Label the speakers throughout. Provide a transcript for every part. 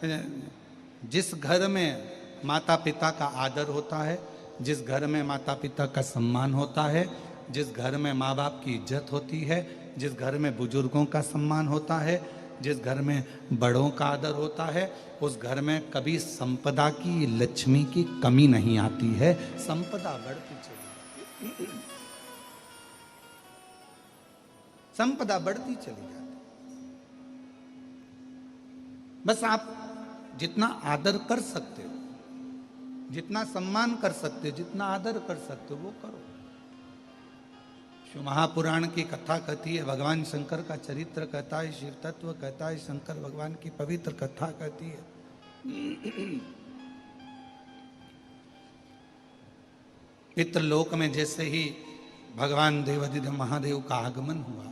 Speaker 1: जिस घर में माता पिता का आदर होता है, जिस घर में माता पिता का सम्मान होता है, जिस घर में माँ बाप की इज्जत होती है, जिस घर में बुजुर्गों का सम्मान होता है, जिस घर में बड़ों का आदर होता है, उस घर में कभी संपदा की, लक्ष्मी की कमी नहीं आती है। संपदा बढ़ती चली जाती, संपदा बढ़ती चली जाती। बस आप जितना आदर कर सकते हो, जितना सम्मान कर सकते हो, जितना आदर कर सकते हो, वो करो। शिव महापुराण की कथा कहती है, भगवान शंकर का चरित्र कहता है, शिव तत्व कहता है, शंकर भगवान की पवित्र कथा कहती है। पितृलोक में जैसे ही भगवान देवाधिदेव महादेव का आगमन हुआ,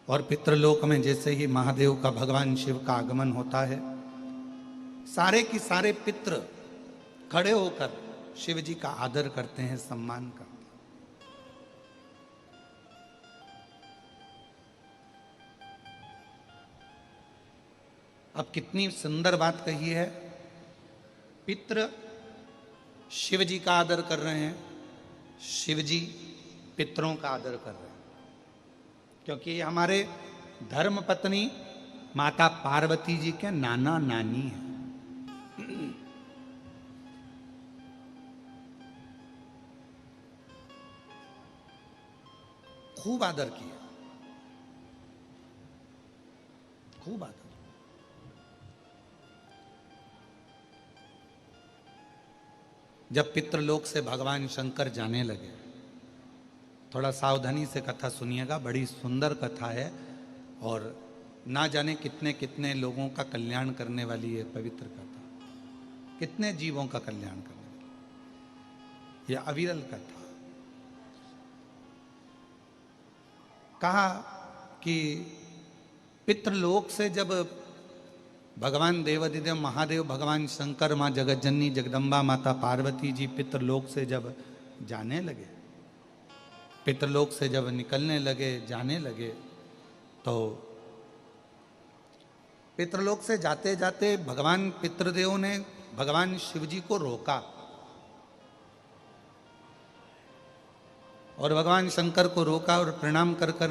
Speaker 1: और पितृलोक में जैसे ही महादेव का, भगवान शिव का आगमन होता है, सारे की सारे पितृ खड़े होकर शिव जी का आदर करते हैं, सम्मान करते हैं। अब कितनी सुंदर बात कही है, पितृ शिव जी का आदर कर रहे हैं, शिव जी पितरों का आदर कर रहे हैं, क्योंकि हमारे धर्म पत्नी माता पार्वती जी के नाना नानी हैं। खूब आदर किया, खूब आदर। जब पितृलोक से भगवान शंकर जाने लगे, थोड़ा सावधानी से कथा सुनिएगा, बड़ी सुंदर कथा है और ना जाने कितने कितने लोगों का कल्याण करने वाली है पवित्र कथा, कितने जीवों का कल्याण करने वाली यह अविरल कथा। कहा कि पितृलोक से जब भगवान देवाधिदेव महादेव, भगवान शंकर, माँ जगतजननी जगदम्बा माता पार्वती जी पितृलोक से जब जाने लगे, पितृलोक से जब निकलने लगे, जाने लगे, तो पितृलोक से जाते जाते भगवान पितृदेव ने भगवान शिव जी को रोका, और भगवान शंकर को रोका, और प्रणाम कर कर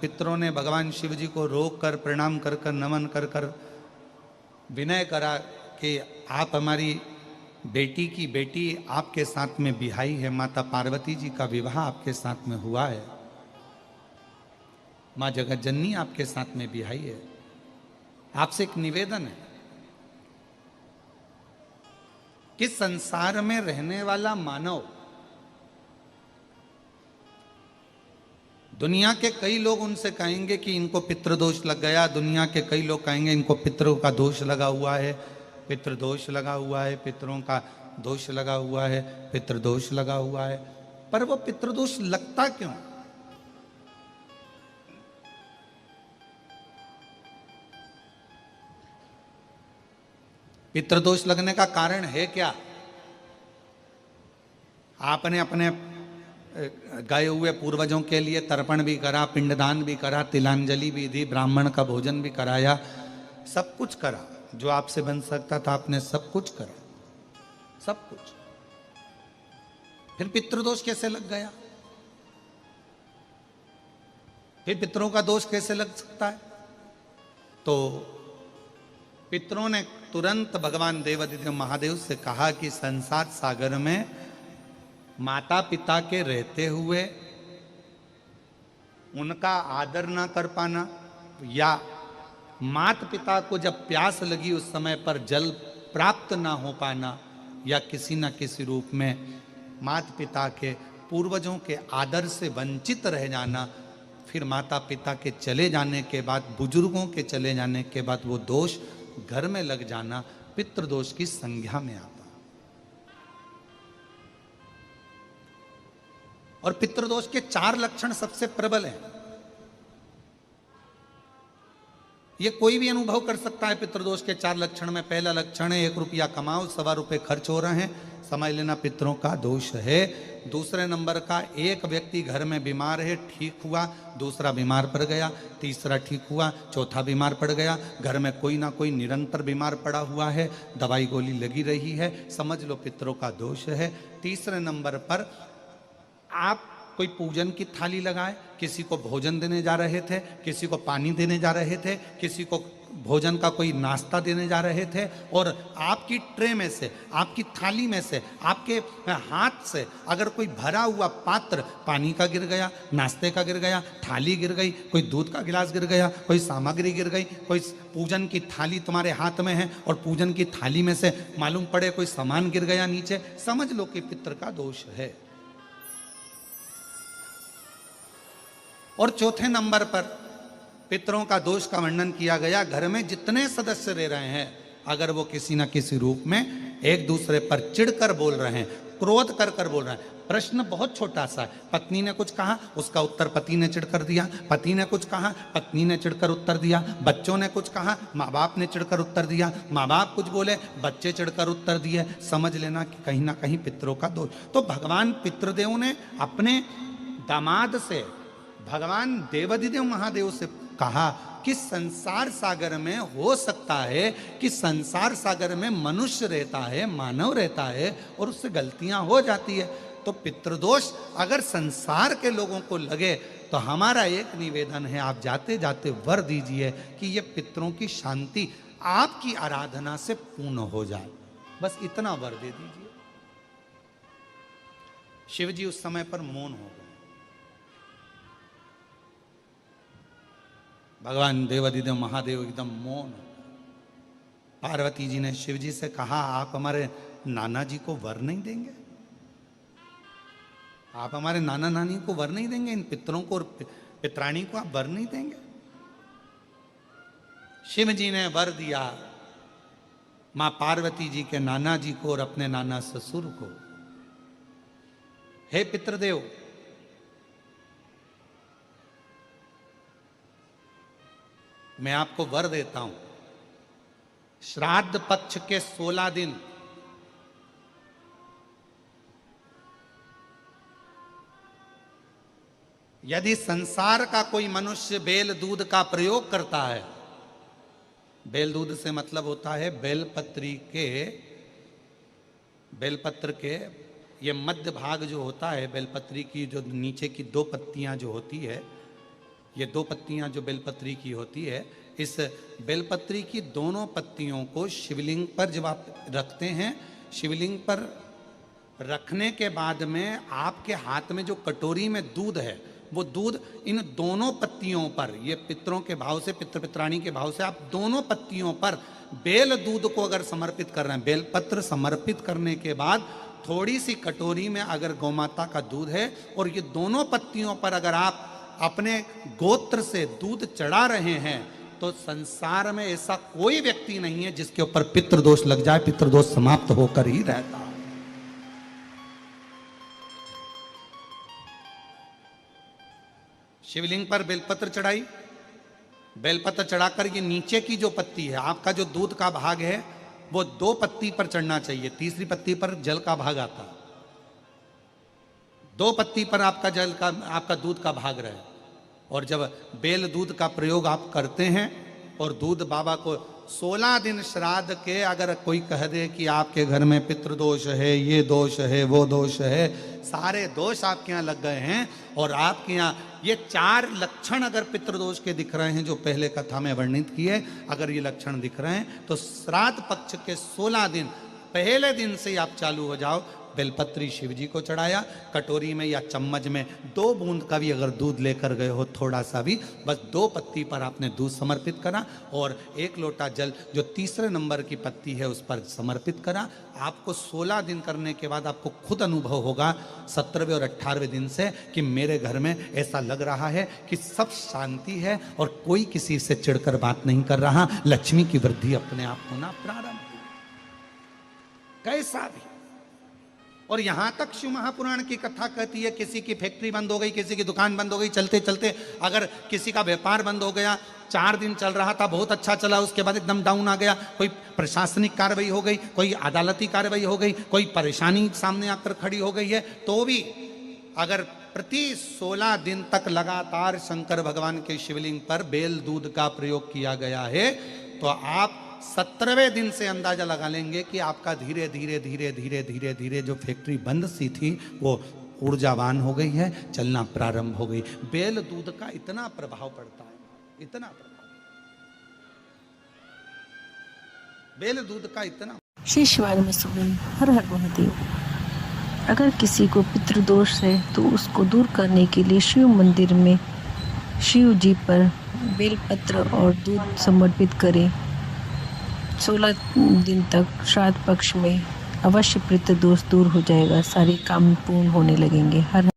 Speaker 1: पितरों ने भगवान शिव जी को रोक कर, प्रणाम कर कर, नमन कर कर विनय करा कि आप हमारी बेटी की बेटी आपके साथ में बिहाई है, माता पार्वती जी का विवाह आपके साथ में हुआ है, माँ जगतजननी आपके साथ में बिहाई है, आपसे एक निवेदन है कि संसार में रहने वाला मानव, दुनिया के कई लोग उनसे कहेंगे कि इनको पितृदोष लग गया, दुनिया के कई लोग कहेंगे इनको पितरों का दोष लगा हुआ है, पितृदोष लगा हुआ है, पितरों का दोष लगा हुआ है, पितृदोष लगा हुआ है। पर वो पितृदोष लगता क्यों? पितृदोष लगने का कारण है क्या? आपने अपने गए हुए पूर्वजों के लिए तर्पण भी करा, पिंडदान भी करा, तिलांजलि भी दी, ब्राह्मण का भोजन भी कराया, सब कुछ करा, जो आपसे बन सकता था आपने सब कुछ करा, सब कुछ। फिर पितृदोष कैसे लग गया? फिर पितरों का दोष कैसे लग सकता है? तो पितरों ने तुरंत भगवान देवाधिदेव महादेव से कहा कि संसार सागर में माता पिता के रहते हुए उनका आदर ना कर पाना, या माता पिता को जब प्यास लगी उस समय पर जल प्राप्त ना हो पाना, या किसी न किसी रूप में माता पिता के, पूर्वजों के आदर से वंचित रह जाना, फिर माता पिता के चले जाने के बाद, बुजुर्गों के चले जाने के बाद वो दोष घर में लग जाना पितृदोष की संज्ञा में आता। और पितृदोष के 4 लक्षण सबसे प्रबल हैं। ये कोई भी अनुभव कर सकता है पितृदोष के 4 लक्षण में। पहला लक्षण है 1 रुपया कमाओ, 1.25 रुपये खर्च हो रहे हैं, समझ लेना पितरों का दोष है। दूसरे नंबर का, एक व्यक्ति घर में बीमार है, ठीक हुआ, दूसरा बीमार पड़ गया, तीसरा ठीक हुआ, चौथा बीमार पड़ गया। घर में कोई ना कोई निरंतर बीमार पड़ा हुआ है, दवाई गोली लगी रही है, समझ लो पितरों का दोष है। तीसरे नंबर पर आप कोई पूजन की थाली लगाए, किसी को भोजन देने जा रहे थे, किसी को पानी देने जा रहे थे, किसी को भोजन का कोई नाश्ता देने जा रहे थे, और आपकी ट्रे में से, आपकी थाली में से, आपके हाथ से अगर कोई भरा हुआ पात्र पानी का गिर गया, नाश्ते का गिर गया, थाली गिर गई, कोई दूध का गिलास गिर गया, कोई सामग्री गिर गई, कोई पूजन की थाली तुम्हारे हाथ में है और पूजन की थाली में से मालूम पड़े कोई सामान गिर गया नीचे, समझ लो कि पितृ का दोष है। और चौथे नंबर पर पितरों का दोष का वर्णन किया गया, घर में जितने सदस्य रह रहे हैं, अगर वो किसी न किसी रूप में एक दूसरे पर चिढ़कर बोल रहे हैं, क्रोध कर कर बोल रहे हैं। प्रश्न बहुत छोटा सा है, पत्नी ने कुछ कहा, उसका उत्तर पति ने चिढ़कर दिया, पति ने कुछ कहा, पत्नी ने चिढ़कर उत्तर दिया, बच्चों ने कुछ कहा, माँ बाप ने चिढ़कर उत्तर दिया, माँ बाप कुछ बोले, बच्चे चिढ़कर उत्तर दिए, समझ लेना कि कहीं ना कहीं पितरों का दोष। तो भगवान पितृदेव ने अपने दामाद से, भगवान देवाधिदेव महादेव से कहा कि संसार सागर में हो सकता है कि संसार सागर में मनुष्य रहता है, मानव रहता है, और उससे गलतियां हो जाती है। तो पितृदोष अगर संसार के लोगों को लगे तो हमारा एक निवेदन है, आप जाते जाते वर दीजिए कि ये पितरों की शांति आपकी आराधना से पूर्ण हो जाए, बस इतना वर दे दीजिए। शिव जी उस समय पर मौन हो गए। भगवान देवाधिदेव महादेव एकदम मौन। पार्वती जी ने शिव जी से कहा, आप हमारे नाना जी को वर नहीं देंगे? आप हमारे नाना नानी को वर नहीं देंगे? इन पितरों को और पितराणी को आप वर नहीं देंगे? शिव जी ने वर दिया मां पार्वती जी के नाना जी को और अपने नाना ससुर को। हे पितृदेव, मैं आपको वर देता हूं, श्राद्ध पक्ष के 16 दिन यदि संसार का कोई मनुष्य बेल दूध का प्रयोग करता है, बेल दूध से मतलब होता है बेलपत्र के ये मध्य भाग जो होता है, बेलपत्री की जो नीचे की 2 पत्तियां जो होती है, ये 2 पत्तियां जो बेलपत्री की होती है, इस बेलपत्री की दोनों पत्तियों को शिवलिंग पर जब आप रखते हैं, शिवलिंग पर रखने के बाद में आपके हाथ में जो कटोरी में दूध है, वो दूध इन दोनों पत्तियों पर, ये पितरों के भाव से, पितृ पितराणी के भाव से, आप दोनों पत्तियों पर बेल दूध को अगर समर्पित कर रहे हैं, बेलपत्र समर्पित करने के बाद थोड़ी सी कटोरी में अगर गौमाता का दूध है और ये दोनों पत्तियों पर अगर आप अपने गोत्र से दूध चढ़ा रहे हैं, तो संसार में ऐसा कोई व्यक्ति नहीं है जिसके ऊपर पितृदोष लग जाए, पितृदोष समाप्त होकर ही रहता है। शिवलिंग पर बेलपत्र चढ़ाई, बेलपत्र चढ़ाकर ये नीचे की जो पत्ती है, आपका जो दूध का भाग है वो 2 पत्ती पर चढ़ना चाहिए, तीसरी पत्ती पर जल का भाग आता है, 2 पत्ती पर आपका दूध का भाग रहे। और जब बेल दूध का प्रयोग आप करते हैं और दूध बाबा को 16 दिन श्राद्ध के अगर कोई कह दे कि आपके घर में पितृदोष है, ये दोष है, वो दोष है, सारे दोष आपके यहाँ लग गए हैं, और आपके यहाँ ये 4 लक्षण अगर पितृदोष के दिख रहे हैं जो पहले कथा में वर्णित किए, अगर ये लक्षण दिख रहे हैं तो श्राद्ध पक्ष के 16 दिन पहले दिन से ही आप चालू हो जाओ। बेलपत्री शिव जी को चढ़ाया, कटोरी में या चम्मच में 2 बूंद का भी अगर दूध लेकर गए हो, थोड़ा सा भी, बस 2 पत्ती पर आपने दूध समर्पित करा और 1 लोटा जल जो तीसरे नंबर की पत्ती है उस पर समर्पित करा। आपको 16 दिन करने के बाद आपको खुद अनुभव होगा 17वें और 18वें दिन से कि मेरे घर में ऐसा लग रहा है कि सब शांति है और कोई किसी से चिढ़कर बात नहीं कर रहा, लक्ष्मी की वृद्धि अपने आप होना प्रारंभ। कैसा भी और यहां तक शिव महापुराण की कथा कहती है, किसी की फैक्ट्री बंद हो गई, किसी की दुकान बंद हो गई, चलते चलते अगर किसी का व्यापार बंद हो गया, 4 दिन चल रहा था, बहुत अच्छा चला, उसके बाद एकदम डाउन आ गया, कोई प्रशासनिक कार्रवाई हो गई, कोई अदालती कार्रवाई हो गई, कोई परेशानी सामने आकर खड़ी हो गई है, तो भी अगर प्रति 16 दिन तक लगातार शंकर भगवान के शिवलिंग पर बेल दूध का प्रयोग किया गया है, तो आप 17वें दिन से अंदाजा लगा लेंगे कि आपका धीरे धीरे धीरे धीरे धीरे धीरे जो फैक्ट्री बंद सी थी वो ऊर्जावान हो गई है, चलना प्रारंभ हो गई। बेल दूध का इतना प्रभाव पड़ता है, इतना प्रभाव, बेल दूध का इतना।
Speaker 2: श्री शिवाय नमः सुमन। हर हर महादेव। अगर किसी को पितृदोष है तो उसको दूर करने के लिए शिव मंदिर में शिव जी पर बेलपत्र और दूध समर्पित करें। 16 दिन तक श्राद्ध पक्ष में अवश्य पितृदोष दूर हो जाएगा, सारे काम पूर्ण होने लगेंगे। हर